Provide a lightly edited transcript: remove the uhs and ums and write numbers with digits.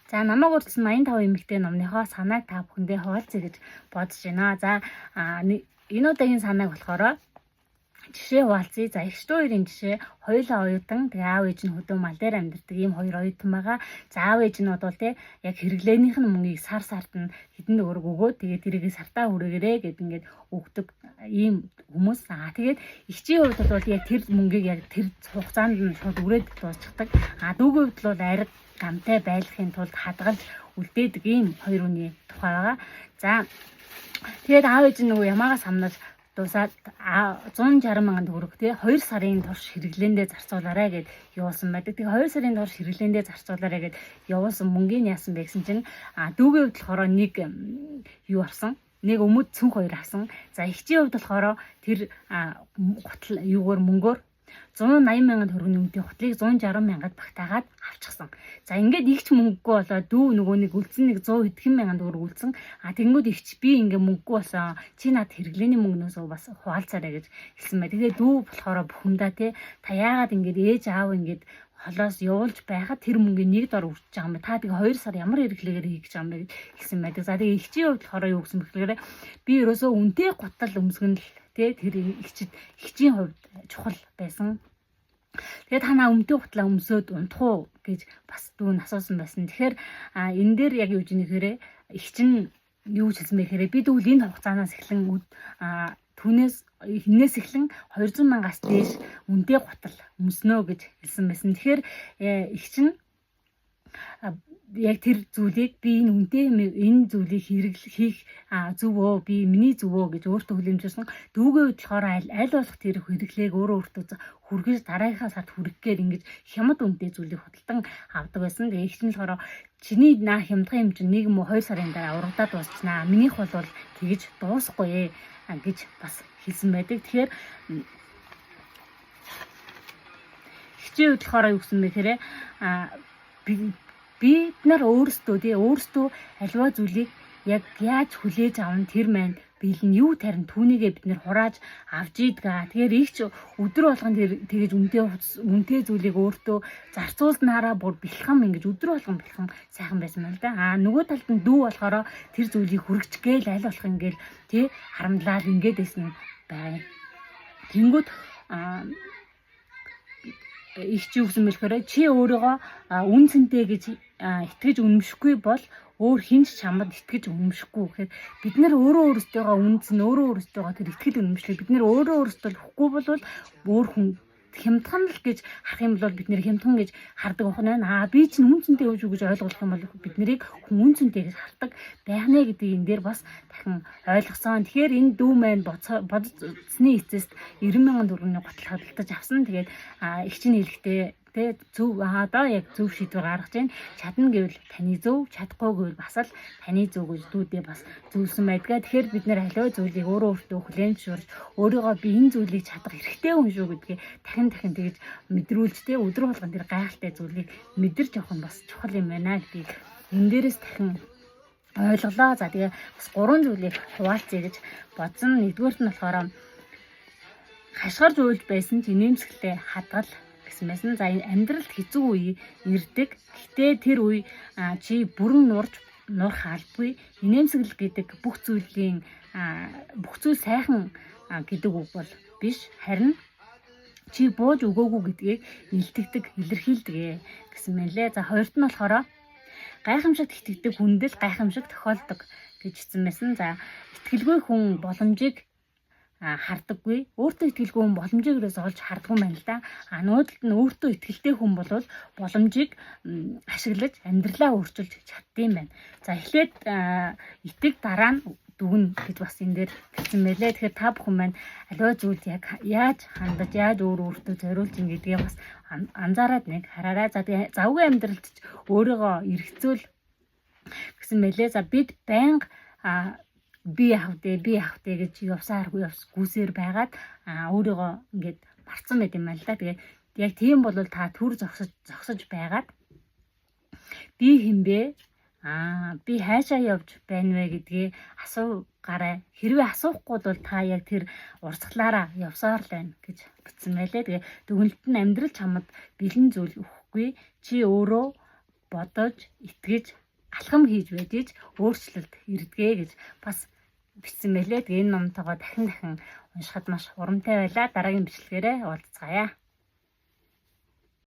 За намайг урьдчилсан 85 эмэгтэй номныхоо санааг та бүхэндээ хуваалцъя гэж бодож байна. За энэ удаагийн санааг болохоор жишээ хуваалцъя. За эгч дүү хоёрын жишээ. Хоёулаа оюутан. Тэгээ аав ээж нь хөдөө мал дээр амьдардаг ийм хоёр оюутан байгаа. За аав ээж нь бодвол яг хэрэглээнийх нь мөнгийг сард нь хэдэн төгрөг өгөөд тэгээ тэрийг сартаа хүргээрэй гэд ингээд өгдөг ийм хүмүүс. Тэгээд эгчийн хувьд бол яг тэр мөнгийг яг тэр хугацаанд нь шууд өрөөд дуусчихдаг. Дүүгийн хувьд бол ариг гамтай байлгахын тулд хадгалж үлдээдэг ийм хоёр хүний тухай байгаа. За тэгээд аав ээж нь нөгөө ямаагаас хамнаж дуусаад 160 мянган төгрөг 2 сарын турш хэрэглээндээ зарцуулаарай гэд явуулсан байдаг. Тэгээ 2 сарын турш хэрэглээндээ зарцуулаарай гэд явуулсан мөнгөний яасан бэ гэсэн чинь дүүгийн хувьд болохоор нэг юу авсан. Нэг өмд цүнх хоёр авсан. За эгчийн хувьд болохоор тэр гутал юугаар мөнгөөр 180 мянган төгрөгийн үнэтэй хутлыг 160 мянгад багтаагаад авчихсан. За ингээд игч мөнгөгүй болоо дүү нөгөө нэг үлдсэн нэг 100 хэдхэн мянган төгрөг үлдсэн. Тэнгүүд игч би ингээ мөнгөгүй болсон. Чи над хэрэглээний мөнгнөөс бас хуваалцаарай гэж хэлсэн бай. Тэгээ дүү болохоор бухимдаа та яагаад ингээд ээж аав ингээд холоос явуулж байхад тэр мөнгөний нэг дор үрчиж байгаа юм бэ? Та тэгээ 2 сар ямар хэрэглээгээр хийх гэж байгаа юм бэ гэсэн байдаг. За тэгээ эгчийн хувьд болохоор юу гэсэн бэхээр би ерөөсөө үнэтэй гутал өмсгөн л тэр эгчийн хувьд чухал байсан. Тэгээд танаа өмтэй гутлаа өмсөөд унтах уу гэж бас дүүн асуусан байсан. Тэгэхээр энэ дээр яг юу гэж нэхэрэ эгч нь юу хэлсэн бэ гэхээр би дүүл энэ хугацаанаас эхлэн түүнээс хинээс эхлэн 200 мянгаас дээш үнэтэй гутал өмснөө гэж хэлсэн байсан. Тэгэхээр эгч нь яг тэр зүйлийг би энэ зүйлийг хийх зөв өө би миний зөв өө гэж өөртөө хүлэмжсэн. Дүүгээ болохоор аль болох тэр хэрэглээг өөртөө хүргэж дараагийнхаа сард хүргэхээр ингэж хямд үнэтэй зүйлийг худалдан авдаг байсан. Тэгээ эгч нь болохоор чиний хямдхан юм чинь 1 мө 2 сарын дараа урагдаад дуусчихнаа. Минийх бол тэгэж дуусахгүй гэж бас хэлсэн байдаг. Тэгэхээр эгчийн хувьд болохоор юу гэсэн бэ гэхээр бид нар өөрсдөө аливаа зүйлийг яг яаж хүлээж аван тэр маань бэлэн юу тарин түүнийгээ бид нэр хурааж авж ийдгаа. Тэгэхээр игч өдөр болгон тэгэж үнэтэй зүйлийг өөртөө зарцуулснараа бүр бэлхэм ингэж өдөр болгон бэлхэм сайхан байсан байна л да. Нөгөө талд нь дүү болохоор тэр зүйлийг хүргэцгээл аль болох ингээл харамлаад ингээд байсан байна. Тэнгүүд эгч юу гэсэн бэлэхээр чи өөрийгөө үн цэнтэй гэж итгэж үнэмшихгүй бол өөр хинч чамд итгэж үнэмшихгүй гэхээр бид нар өөрөөсөө үнцэн өөрөөсөө тэр итгэл үнэмшлийг бид нар өөрөөсөө хөхгүй бол өөр хүн хямдхан л гэж харах юм бол бид нэр хямдхан гэж хардаг байна. Би чинь үн цэнтэй юу гэж ойлгох юм бол бид нарыг хүн цэнтэй гэж хардаг байна гэдгийг энэ дээр бас дахин ойлгосон. Тэгэхээр энэ дүү маань бодсны эцэст 90 мянган төгрөгийн гутал хадгалж авсан. Тэгээд эгч нь хэлэхдээ зөв одоо яг зөв шийдвэр гаргаж байна. Чадна гэвэл таны зөв, чадахгүй гэвэл бас л таны зөв гэж дүүдээ бас зөвлөсөн байдгаа. Тэгэхээр бид нэр аливаа зүйлийг өөртөө хүлээмжшүүлж өөрийгөө би энэ зүйлийг чадах хэрэгтэй хүн шүү гэдгийг дахин тэгж мэдрүүлж өдөр болгон тэр гайхалтай зүйлийг мэдэрч явах нь бас чухал юм байна гэдгийг энэ дээрээс дахин ойлголоо. За тэгээ бас 3 зүйлийг хуваалцъя гэж бодсон. Нэгдүгээрт нь болохоор хашгирж уйлж байсан ч инээмсэглээ хадгал гэсэн байсан. За амьдралд хэцүү үе ирдэг. Гэтэ тэр үе чи бүрэн нурах албагүй. Инээмсэглэл гэдэг бүх зүйл сайхан гэдэг үг бол биш. Харин чи бууж өгөөгүй гэдгийг илэрхийлдэг гэсэн мэлээ. За хоёрт нь болохоор гайхамшигт итгэдэг хүндэл гайхамшиг тохиолдог гэж хэлсэн байсан. За итгэлгүй хүн боломжийг хардаггүй. Өөртөө итгэлгүй хүн боломжийг өрөөс олж харддаг юм байна л да. Нүүдэлд нь өөртөө итгэлтэй хүн бол боломжийг ашиглаж амьдралаа өөрчилж чаддсан байна. За эхлээд итэг дараа нь дүгнэ гэж бас энэ дээр хэлсэн мэлээ. Тэгэхээр та бүхэн маань аливаа зүйлд яг яаж хандаж, яаж өөртөө зориулж ингэдгээ бас анзаараад нэг хараарай. За тэгээ завгүй амьдралд ч өөрийгөө эргэцүүл гэсэн мэлээ. За бид байнга би явдээ гэж явсааргүй гүсээр байгаад өөрийгөө ингээд марцсан байт юм байна л да. Тэгээ яг тийм бол та төр зогсож байгаад би хинбэ би хайшаа явж байна вэ гэдгийг асуугаарай. Хэрвээ асуухгүй бол та яг тэр урсгалаараа явсаар л байна гэж бичсэн байлээ. Тэгээ дүгнэлт нь амьдрал чамд бэлэн зүйл өгөхгүй. Чи өөрөө бодож, итгэж, алхам хийж байж өөрчлөлт ирдгээ гэж бас бичсэн мэлээ. Тэгээ энэ номтойгоо дахин уншихад маш урамтай байлаа. Дараагийн бичлэгээрээ уулзцаая.